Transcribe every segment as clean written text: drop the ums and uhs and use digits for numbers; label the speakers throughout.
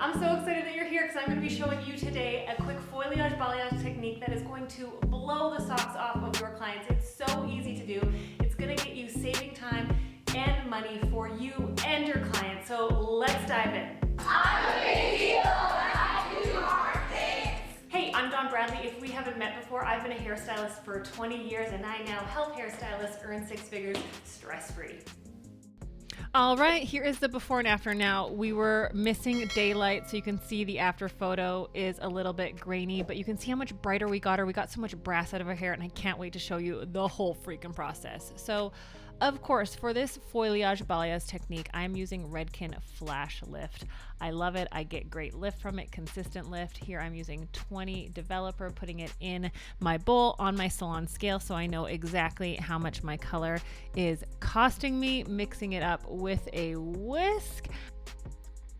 Speaker 1: I'm so excited that you're here because I'm going to be showing you today a quick foilayage balayage technique that is going to blow the socks off of your clients. It's so easy to do. It's going to get you saving time and money for you and your clients. So let's dive in. Hey, I'm Dawn Bradley. If we haven't met before, I've been a hairstylist for 20 years and I now help hairstylists earn six figures stress-free.
Speaker 2: All right, here is the before and after. Now, we were missing daylight, so you can see the after photo is a little bit grainy, but you can see how much brighter we got her. We got so much brass out of her hair, and I can't wait to show you the whole freaking process. So, of course, for this foilayage balayage technique, I'm using Redken Flash Lift. I love it. I get great lift from it, consistent lift. Here I'm using 20 developer, putting it in my bowl on my salon scale so I know exactly how much my color is costing me, mixing it up with a whisk.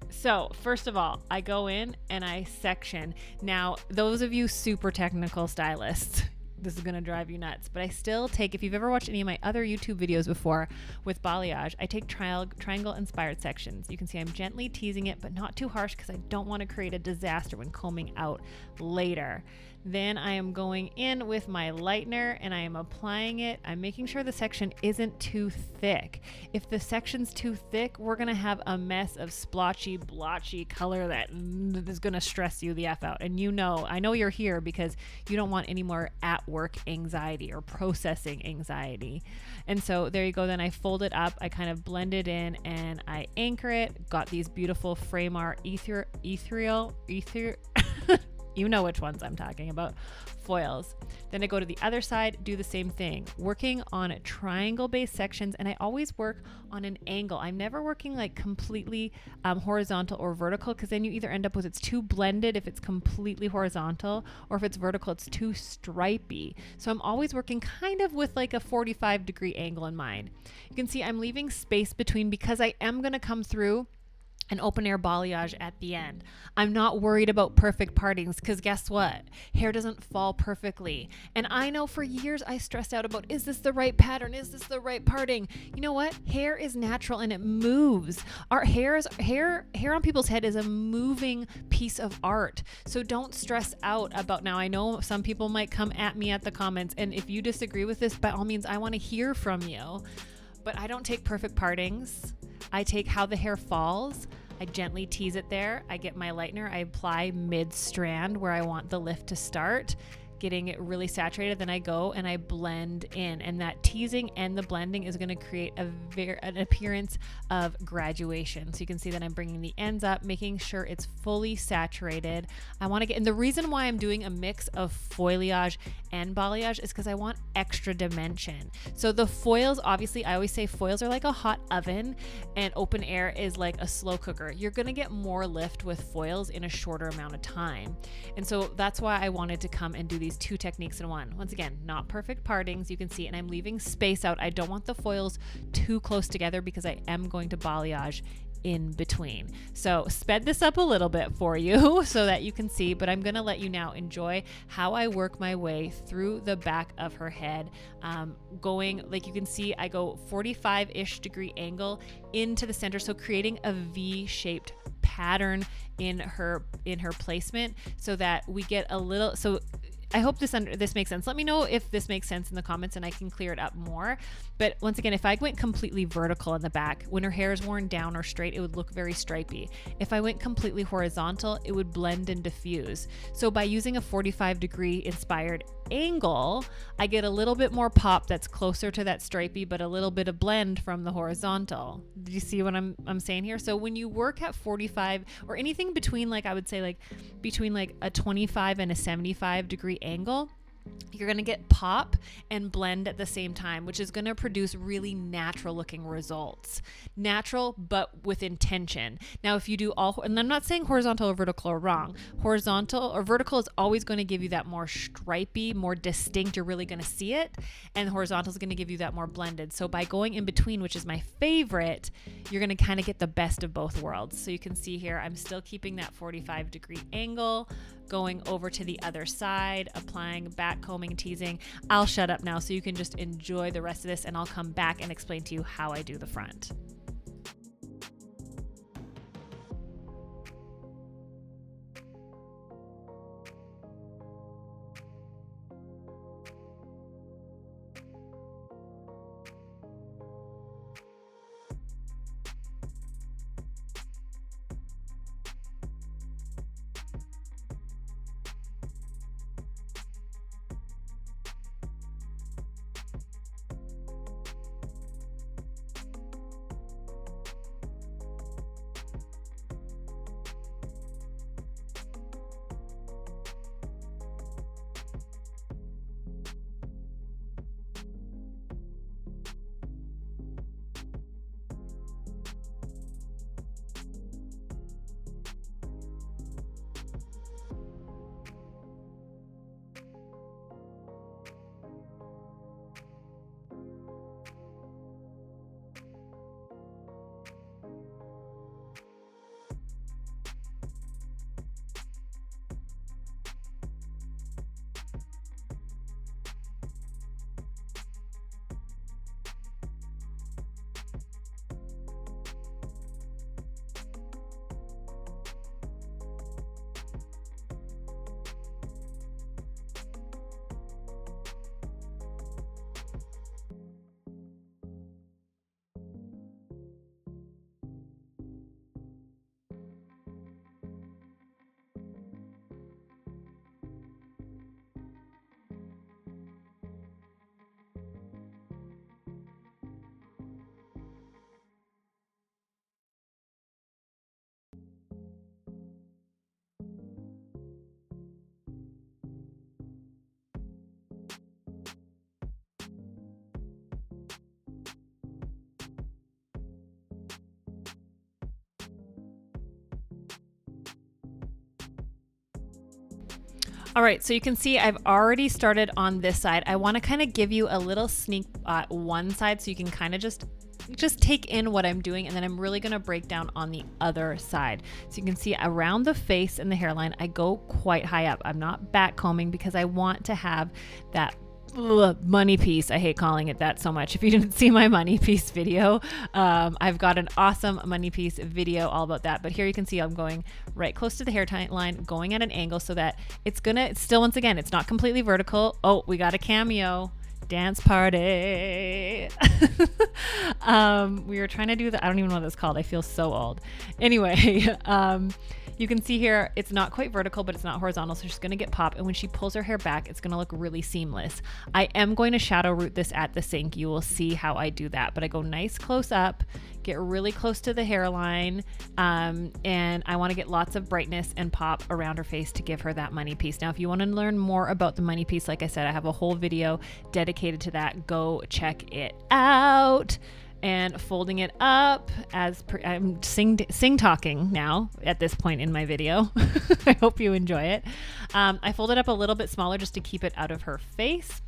Speaker 2: So first of all, I go in and I section. Now, those of you super technical stylists, this is going to drive you nuts, but I still take, if you've ever watched any of my other YouTube videos before with balayage, I take triangle inspired sections. You can see I'm gently teasing it, but not too harsh because I don't want to create a disaster when combing out later. Then I am going in with my lightener and I am applying it. I'm making sure the section isn't too thick. If the section's too thick, we're going to have a mess of splotchy, blotchy color that is going to stress you the F out. And you know, I know you're here because you don't want any more at work anxiety or processing anxiety. And so there you go. Then I fold it up. I kind of blend it in and I anchor it. Got these beautiful Framar ethereal you know which ones I'm talking about, foils. Then I go to the other side, do the same thing, working on triangle based sections. And I always work on an angle. I'm never working like completely horizontal or vertical, because then you either end up with it's too blended if it's completely horizontal, or if it's vertical, it's too stripy. So I'm always working kind of with like a 45-degree angle in mind. You can see I'm leaving space between because I am going to come through an open air balayage at the end. I'm not worried about perfect partings because guess what? Hair doesn't fall perfectly. And I know for years I stressed out about, is this the right pattern? Is this the right parting? You know what? Hair is natural and it moves. Our hair on people's head is a moving piece of art. So don't stress out about, now I know some people might come at me at the comments, and if you disagree with this, by all means, I want to hear from you. But I don't take perfect partings. I take how the hair falls. I gently tease it there. I get my lightener. I apply mid-strand where I want the lift to start, getting it really saturated. Then I go and I blend in, and that teasing and the blending is going to create an appearance of graduation. So you can see that I'm bringing the ends up, making sure it's fully saturated. I want to get, and the reason why I'm doing a mix of foilayage and balayage is because I want extra dimension. So the foils, obviously, I always say foils are like a hot oven and open air is like a slow cooker. You're going to get more lift with foils in a shorter amount of time. And so that's why I wanted to come and do these two techniques in one. Once again, not perfect partings, you can see, and I'm leaving space out. I don't want the foils too close together because I am going to balayage in between. So sped this up a little bit for you so that you can see, but I'm going to let you now enjoy how I work my way through the back of her head. Going, like you can see, I go 45-ish degree angle into the center. So creating a V-shaped pattern in her placement so that we get a little, so I hope this makes sense. Let me know if this makes sense in the comments and I can clear it up more. But once again, if I went completely vertical in the back, when her hair is worn down or straight, it would look very stripy. If I went completely horizontal, it would blend and diffuse. So by using a 45-degree inspired angle, I get a little bit more pop that's closer to that stripy, but a little bit of blend from the horizontal. Do you see what I'm saying here? So when you work at 45 or anything between, like I would say, like between like a 25 and a 75-degree angle, you're going to get pop and blend at the same time, which is going to produce really natural looking results. Natural, but with intention. Now, if you do all, and I'm not saying horizontal or vertical are wrong. Horizontal or vertical is always going to give you that more stripy, more distinct. You're really going to see it. And horizontal is going to give you that more blended. So by going in between, which is my favorite, you're going to kind of get the best of both worlds. So you can see here, I'm still keeping that 45-degree angle, going over to the other side, applying back combing, teasing. I'll shut up now so you can just enjoy the rest of this, and I'll come back and explain to you how I do the front. All right, so you can see I've already started on this side. I want to kind of give you a little sneak one side so you can kind of just take in what I'm doing, and then I'm really going to break down on the other side. So you can see around the face and the hairline, I go quite high up. I'm not back combing because I want to have that money piece. I hate calling it that so much. If you didn't see my money piece video, I've got an awesome money piece video all about that. But here you can see I'm going right close to the hairline, going at an angle so that it's still, once again, it's not completely vertical. Oh, we got a cameo. Dance party. We were trying to do that. I don't even know what that's called. I feel so old. Anyway, you can see here, it's not quite vertical, but it's not horizontal. So she's going to get pop. And when she pulls her hair back, it's going to look really seamless. I am going to shadow root this at the sink. You will see how I do that, but I go nice close up, get really close to the hairline. And I want to get lots of brightness and pop around her face to give her that money piece. Now, if you want to learn more about the money piece, like I said, I have a whole video dedicated to that. Go check it out. And folding it up I'm sing talking now at this point in my video. I hope you enjoy it. I fold it up a little bit smaller just to keep it out of her face.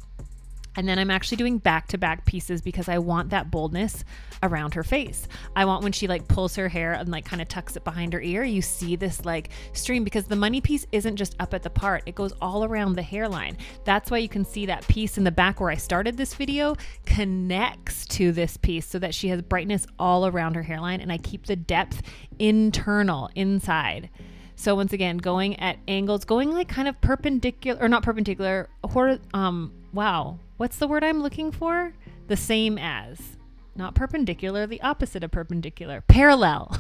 Speaker 2: And then I'm actually doing back-to-back pieces because I want that boldness around her face. I want when she like pulls her hair and like kind of tucks it behind her ear, you see this like stream, because the money piece isn't just up at the part, it goes all around the hairline. That's why you can see that piece in the back where I started this video connects to this piece so that she has brightness all around her hairline, and I keep the depth internal inside. So once again, going at angles, going like kind of perpendicular, or not perpendicular, wow, what's the word I'm looking for? The same as, not perpendicular, the opposite of perpendicular, parallel.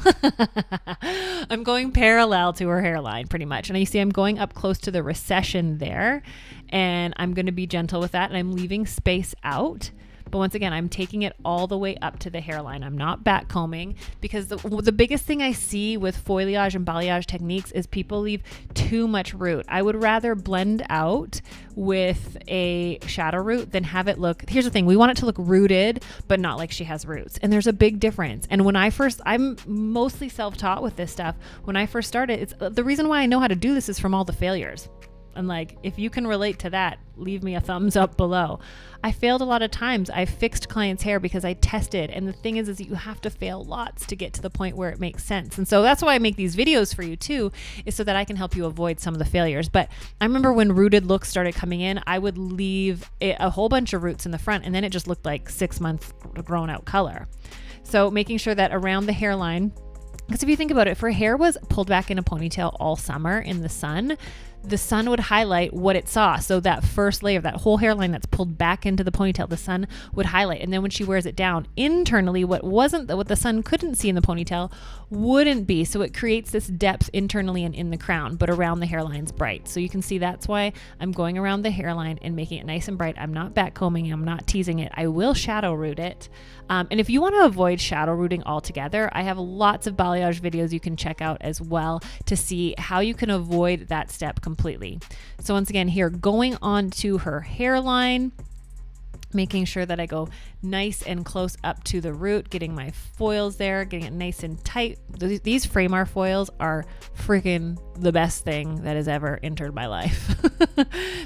Speaker 2: I'm going parallel to her hairline pretty much. And you see I'm going up close to the recession there, and I'm going to be gentle with that, and I'm leaving space out. But once again, I'm taking it all the way up to the hairline. I'm not back combing, because the biggest thing I see with foilayage and balayage techniques is people leave too much root. I would rather blend out with a shadow root than have it look, here's the thing, we want it to look rooted, but not like she has roots. And there's a big difference. And when I'm mostly self-taught with this stuff. When I first started, it's the reason why I know how to do this is from all the failures. And like, if you can relate to that, leave me a thumbs up below. I failed a lot of times. I fixed clients' hair because I tested. And the thing is that you have to fail lots to get to the point where it makes sense. And so that's why I make these videos for you too, is so that I can help you avoid some of the failures. But I remember when rooted looks started coming in, I would leave a whole bunch of roots in the front, and then it just looked like 6 months grown out color. So making sure that around the hairline, because if you think about it, if her hair was pulled back in a ponytail all summer in the sun would highlight what it saw. So that first layer, that whole hairline that's pulled back into the ponytail, the sun would highlight. And then when she wears it down internally, what the sun couldn't see in the ponytail wouldn't be. So it creates this depth internally and in the crown, but around the hairline's bright. So you can see that's why I'm going around the hairline and making it nice and bright. I'm not back combing, I'm not teasing it. I will shadow root it. And if you want to avoid shadow rooting altogether, I have lots of balayage videos you can check out as well to see how you can avoid that step completely. So once again, here, going on to her hairline, making sure that I go nice and close up to the root, getting my foils there, getting it nice and tight. These Framar foils are freaking the best thing that has ever entered my life.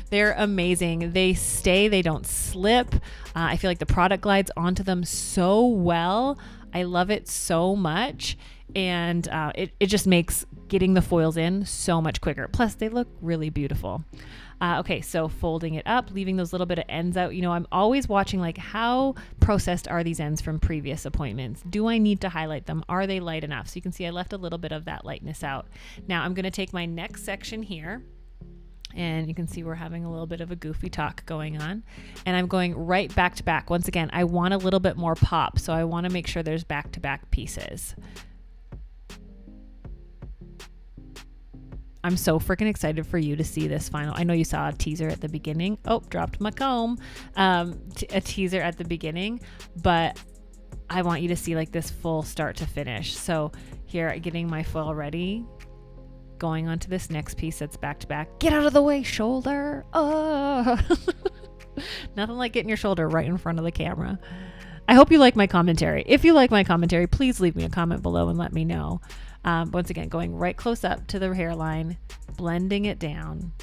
Speaker 2: They're amazing. They stay, they don't slip. I feel like the product glides onto them so well. I love it so much. And it just makes getting the foils in so much quicker. Plus, they look really beautiful. Okay, so folding it up, leaving those little bit of ends out. You know, I'm always watching like how processed are these ends from previous appointments? Do I need to highlight them? Are they light enough? So you can see I left a little bit of that lightness out. Now I'm going to take my next section here, and you can see we're having a little bit of a goofy talk going on, and I'm going right back to back. Once again, I want a little bit more pop, so I want to make sure there's back to back pieces. I'm so freaking excited for you to see this final. I know you saw a teaser at the beginning. Oh, dropped my comb. A teaser at the beginning, but I want you to see like this full start to finish. So here, getting my foil ready, going on to this next piece that's back to back. Get out of the way, shoulder. Oh. Nothing like getting your shoulder right in front of the camera. I hope you like my commentary. If you like my commentary, please leave me a comment below and let me know. Once again, going right close up to the hairline, blending it down,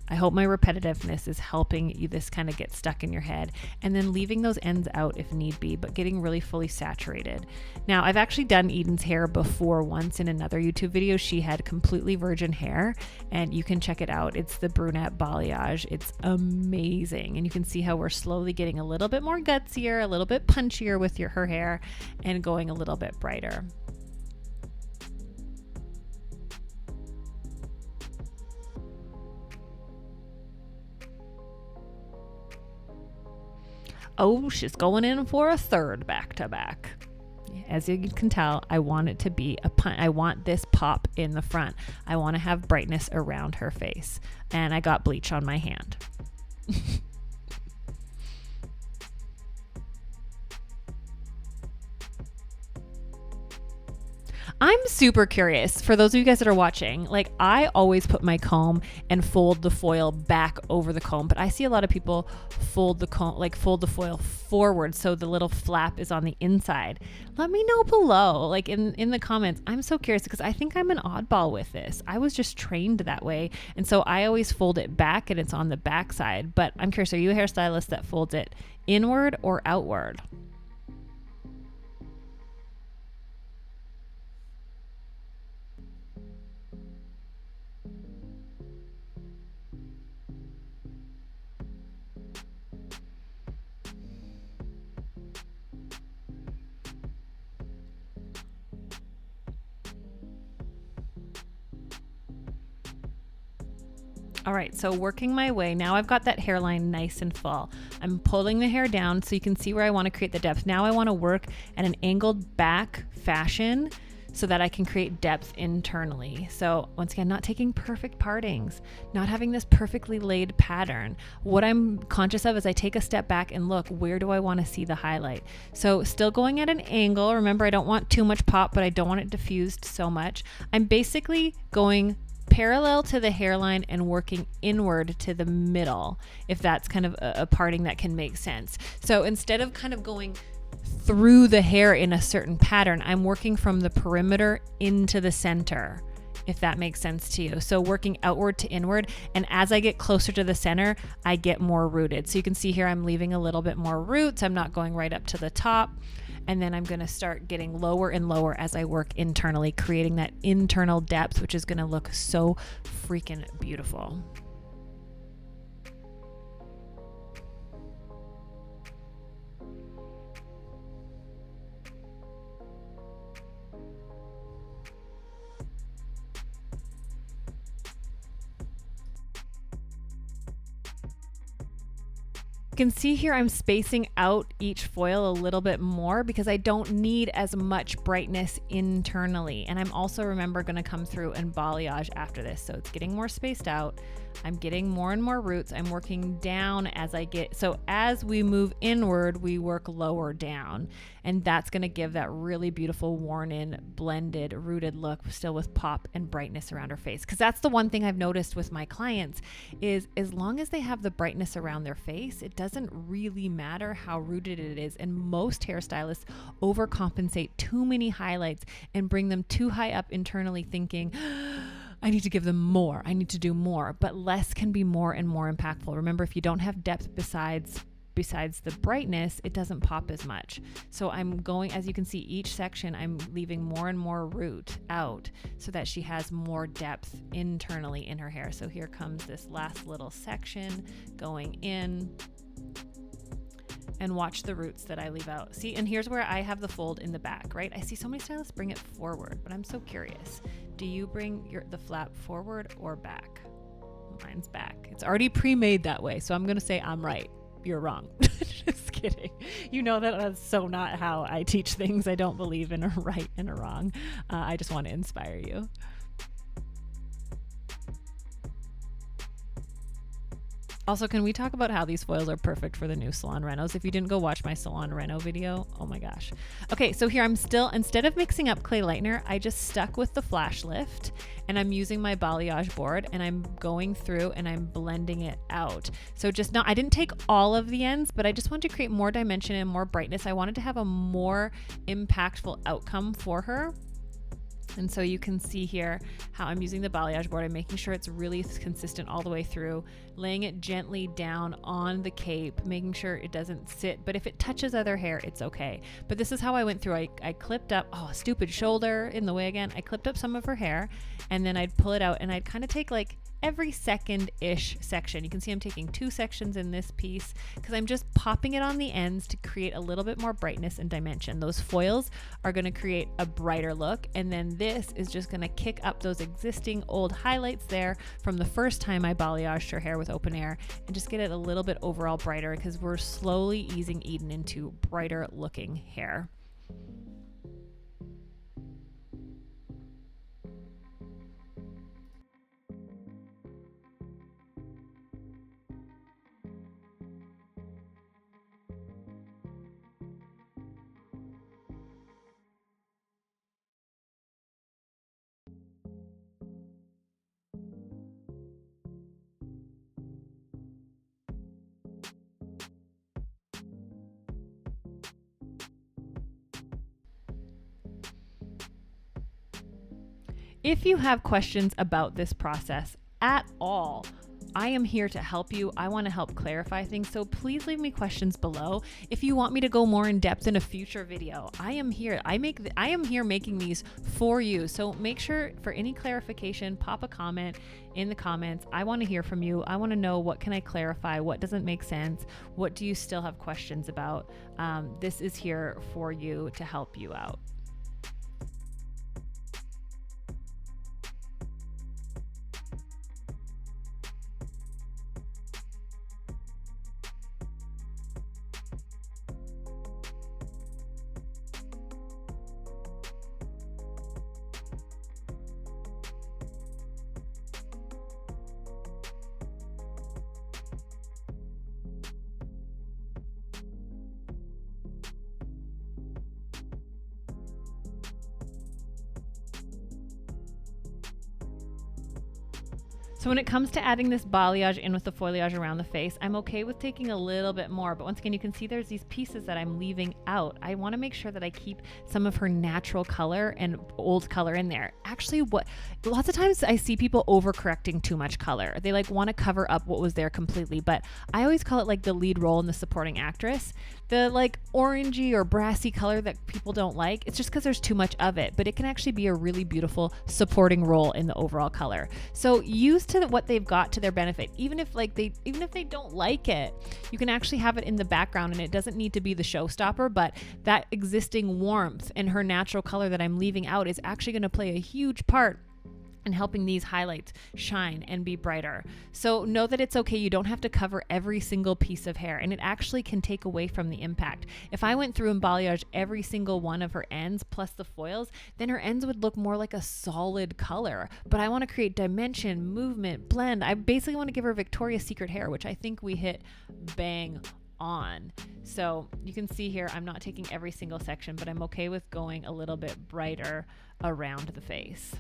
Speaker 2: I hope my repetitiveness is helping you this kind of get stuck in your head, and then leaving those ends out if need be, but getting really fully saturated. Now, I've actually done Eden's hair before once in another YouTube video. She had completely virgin hair, and you can check it out. It's the brunette balayage. It's amazing. And you can see how we're slowly getting a little bit more gutsier, a little bit punchier with her hair, and going a little bit brighter. Oh, she's going in for a third back to back. As you can tell, I want it to be I want this pop in the front. I want to have brightness around her face. And I got bleach on my hand. I'm super curious for those of you guys that are watching. Like, I always put my comb and fold the foil back over the comb, but I see a lot of people fold the foil forward so the little flap is on the inside. Let me know below, like in the comments. I'm so curious because I think I'm an oddball with this. I was just trained that way, and so I always fold it back and it's on the back side. But I'm curious, are you a hairstylist that folds it inward or outward? All right, so working my way, now I've got that hairline nice and full. I'm pulling the hair down so you can see where I want to create the depth. Now I want to work at an angled back fashion so that I can create depth internally. So once again, not taking perfect partings, not having this perfectly laid pattern. What I'm conscious of is I take a step back and look, where do I want to see the highlight? So still going at an angle. Remember, I don't want too much pop, but I don't want it diffused so much. I'm basically going parallel to the hairline and working inward to the middle, if that's kind of a parting that can make sense. So instead of kind of going through the hair in a certain pattern, I'm working from the perimeter into the center, if that makes sense to you. So working outward to inward, and as I get closer to the center, I get more rooted. So you can see here I'm leaving a little bit more roots. I'm not going right up to the top. And then I'm going to start getting lower and lower as I work internally, creating that internal depth, which is going to look so freaking beautiful. You can see here I'm spacing out each foil a little bit more because I don't need as much brightness internally. And I'm also, remember, going to come through and balayage after this. So it's getting more spaced out. I'm getting more and more roots. I'm working down as I get, so as we move inward, we work lower down. And that's going to give that really beautiful worn in, blended, rooted look, still with pop and brightness around her face. Because that's the one thing I've noticed with my clients is as long as they have the brightness around their face, it doesn't really matter how rooted it is. And most hairstylists overcompensate too many highlights and bring them too high up internally, thinking, I need to give them more. I need to do more, but less can be more and more impactful. Remember, if you don't have depth besides the brightness, it doesn't pop as much. So I'm going, as you can see, each section, I'm leaving more and more root out so that she has more depth internally in her hair. So here comes this last little section going in. And watch the roots that I leave out. See, and here's where I have the fold in the back, right? I see so many stylists bring it forward, but I'm so curious. Do you bring the flap forward or back? Mine's back. It's already pre-made that way, so I'm gonna say I'm right. You're wrong. Just kidding. You know that that's so not how I teach things. I don't believe in a right and a wrong. I just want to inspire you. Also, can we talk about how these foils are perfect for the new salon renos? If you didn't go watch my salon reno video, oh my gosh. Okay, so here I'm still, instead of mixing up clay lightener, I just stuck with the flash lift and I'm using my balayage board and I'm going through and I'm blending it out. So just not, I didn't take all of the ends, but I just wanted to create more dimension and more brightness. I wanted to have a more impactful outcome for her. And so you can see here how I'm using the balayage board. I'm making sure it's really consistent all the way through, laying it gently down on the cape, making sure it doesn't sit. But if it touches other hair, it's okay. But this is how I went through. I clipped up, oh, stupid shoulder in the way again. I clipped up some of her hair, and then I'd pull it out, and I'd kind of take like every second-ish section. You can see I'm taking 2 sections in this piece because I'm just popping it on the ends to create a little bit more brightness and dimension. Those foils are going to create a brighter look, and then this is just going to kick up those existing old highlights there from the first time I balayaged her hair with open air, and just get it a little bit overall brighter because we're slowly easing Eden into brighter looking hair. If you have questions about this process at all, I am here to help you. I want to help clarify things, so please leave me questions below. If you want me to go more in depth in a future video, I am here. I am here making these for you. So make sure for any clarification, pop a comment in the comments. I want to hear from you. I want to know, what can I clarify? What doesn't make sense? What do you still have questions about? This is here for you to help you out. So when it comes to adding this balayage in with the foilayage around the face, I'm okay with taking a little bit more, but once again, you can see there's these pieces that I'm leaving out. I want to make sure that I keep some of her natural color and old color in there. Actually, lots of times I see people overcorrecting too much color. They like want to cover up what was there completely, but I always call it like the lead role in the supporting actress. The like orangey or brassy color that people don't like, it's just because there's too much of it, but it can actually be a really beautiful supporting role in the overall color. So use to what they've got to their benefit. Even if they don't like it, you can actually have it in the background, and it doesn't need to be the showstopper, but that existing warmth and her natural color that I'm leaving out is actually going to play a huge part and helping these highlights shine and be brighter. So know that it's okay. You don't have to cover every single piece of hair, and it actually can take away from the impact. If I went through and balayaged every single one of her ends plus the foils, then her ends would look more like a solid color. But I want to create dimension, movement, blend. I basically want to give her Victoria's Secret hair, which I think we hit bang on. So you can see here, I'm not taking every single section, but I'm okay with going a little bit brighter around the face.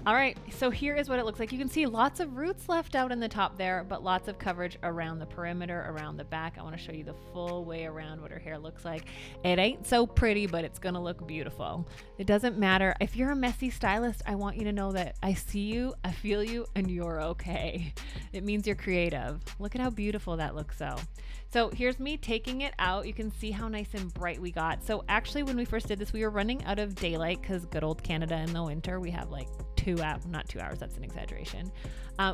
Speaker 2: All right, so here is what it looks like. You can see lots of roots left out in the top there, but lots of coverage around the perimeter, around the back. I want to show you the full way around what her hair looks like. It ain't so pretty, but it's gonna look beautiful. It doesn't matter. If you're a messy stylist, I want you to know that I see you, I feel you, and you're okay. It means you're creative. Look at how beautiful that looks though. So here's me taking it out. You can see how nice and bright we got. So actually when we first did this, we were running out of daylight because good old Canada in the winter, we have like not 2 hours, that's an exaggeration.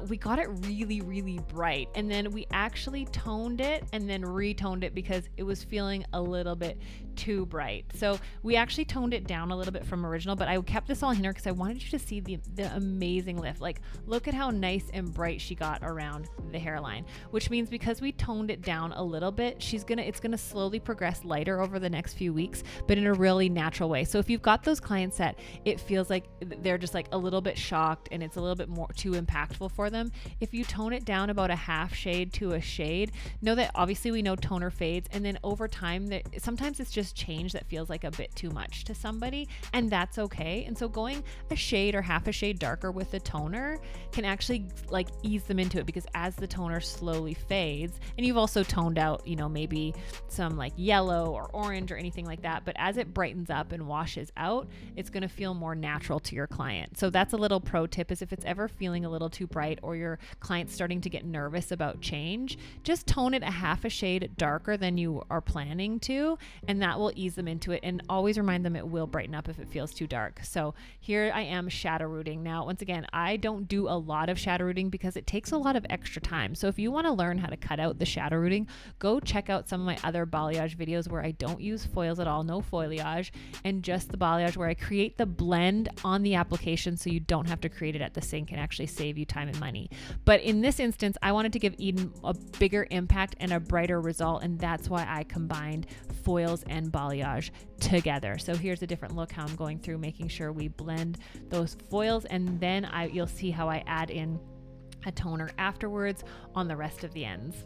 Speaker 2: We got it really, really bright, and then we actually toned it and then retoned it because it was feeling a little bit too bright. So we actually toned it down a little bit from original, but I kept this all in here because I wanted you to see the amazing lift. Like, look at how nice and bright she got around the hairline, which means because we toned it down a little bit, it's gonna slowly progress lighter over the next few weeks, but in a really natural way. So if you've got those clients that it feels like they're just like a little bit shocked and it's a little bit more too impactful for them, if you tone it down about a half shade to a shade, know that obviously we know toner fades, and then over time that sometimes it's just change that feels like a bit too much to somebody, and that's okay. And so going a shade or half a shade darker with the toner can actually like ease them into it, because as the toner slowly fades, and you've also toned out, you know, maybe some like yellow or orange or anything like that, but as it brightens up and washes out, it's going to feel more natural to your client. So that's a little pro tip, is if it's ever feeling a little too bright or your client's starting to get nervous about change, just tone it a half a shade darker than you are planning to, and that will ease them into it. And always remind them it will brighten up if it feels too dark. So here I am shadow rooting. Now, once again, I don't do a lot of shadow rooting because it takes a lot of extra time. So if you want to learn how to cut out the shadow rooting, go check out some of my other balayage videos where I don't use foils at all, no foilayage, and just the balayage, where I create the blend on the application so you don't have to create it at the sink and actually save you time and money. But in this instance, I wanted to give Eden a bigger impact and a brighter result, and that's why I combined foils and balayage together. So here's a different look, how I'm going through making sure we blend those foils, and then you'll see how I add in a toner afterwards on the rest of the ends.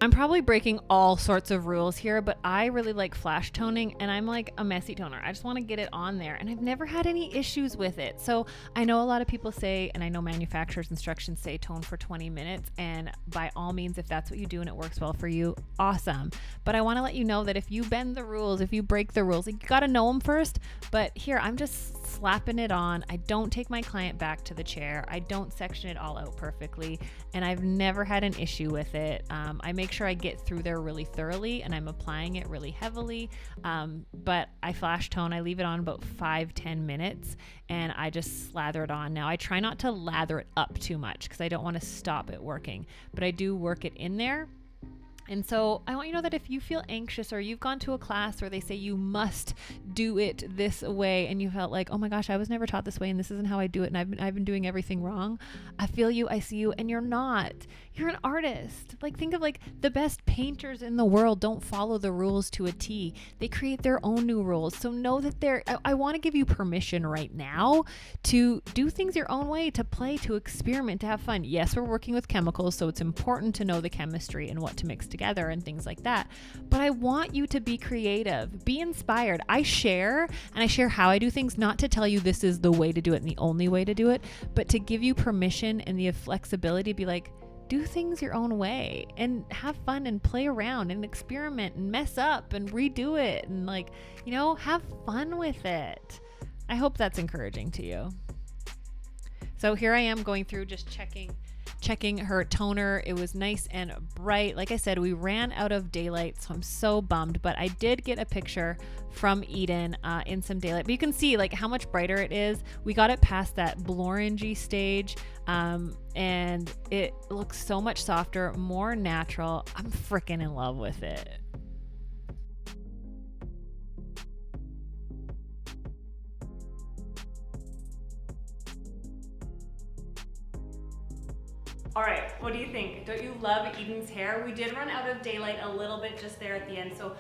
Speaker 2: I'm probably breaking all sorts of rules here, but I really like flash toning, and I'm like a messy toner. I just want to get it on there, and I've never had any issues with it. So I know a lot of people say, and I know manufacturers' instructions say tone for 20 minutes, and by all means, if that's what you do and it works well for you, awesome. But I want to let you know that if you bend the rules, if you break the rules, like, you got to know them first. But here, I'm just slapping it on. I don't take my client back to the chair. I don't section it all out perfectly, and I've never had an issue with it. I make sure I get through there really thoroughly, and I'm applying it really heavily, but I flash tone. I leave it on about 5-10 minutes, and I just slather it on. Now, I try not to lather it up too much because I don't want to stop it working, but I do work it in there. And so I want you to know that if you feel anxious, or you've gone to a class where they say you must do it this way, and you felt like, oh my gosh, I was never taught this way, and this isn't how I do it, and I've been doing everything wrong. I feel you, I see you, and you're not. You're an artist. Like, think of like the best painters in the world don't follow the rules to a T. They create their own new rules. So know that I want to give you permission right now to do things your own way, to play, to experiment, to have fun. Yes, we're working with chemicals, so it's important to know the chemistry and what to mix together and things like that. But I want you to be creative, be inspired. I share how I do things, not to tell you this is the way to do it and the only way to do it, but to give you permission and the flexibility to be like, do things your own way and have fun and play around and experiment and mess up and redo it and, like, you know, have fun with it. I hope that's encouraging to you. So here I am going through, just checking her toner. It was nice and bright. Like I said, we ran out of daylight, so I'm so bummed, but I did get a picture from Eden in some daylight, but you can see like how much brighter it is. We got it past that blorangey stage, and it looks so much softer, more natural. I'm freaking in love with it.
Speaker 1: All right, what do you think? Don't you love Eden's hair? We did run out of daylight a little bit just there at the end, so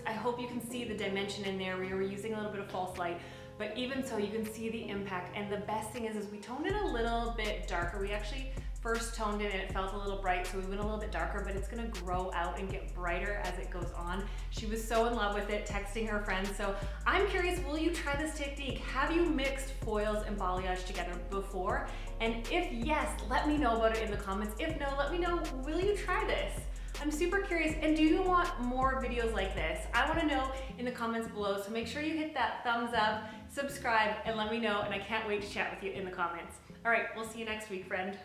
Speaker 1: I hope you can see the dimension in there. We were using a little bit of false light, but even so, you can see the impact. And the best thing is we toned it a little bit darker. We actually, first toned in and it felt a little bright, so we went a little bit darker, but it's gonna grow out and get brighter as it goes on. She was so in love with it, texting her friends. So I'm curious, will you try this technique? Have you mixed foils and balayage together before? And if yes, let me know about it in the comments. If no, let me know, will you try this? I'm super curious, and do you want more videos like this? I wanna know in the comments below, so make sure you hit that thumbs up, subscribe, and let me know, and I can't wait to chat with you in the comments. All right, we'll see you next week, friend.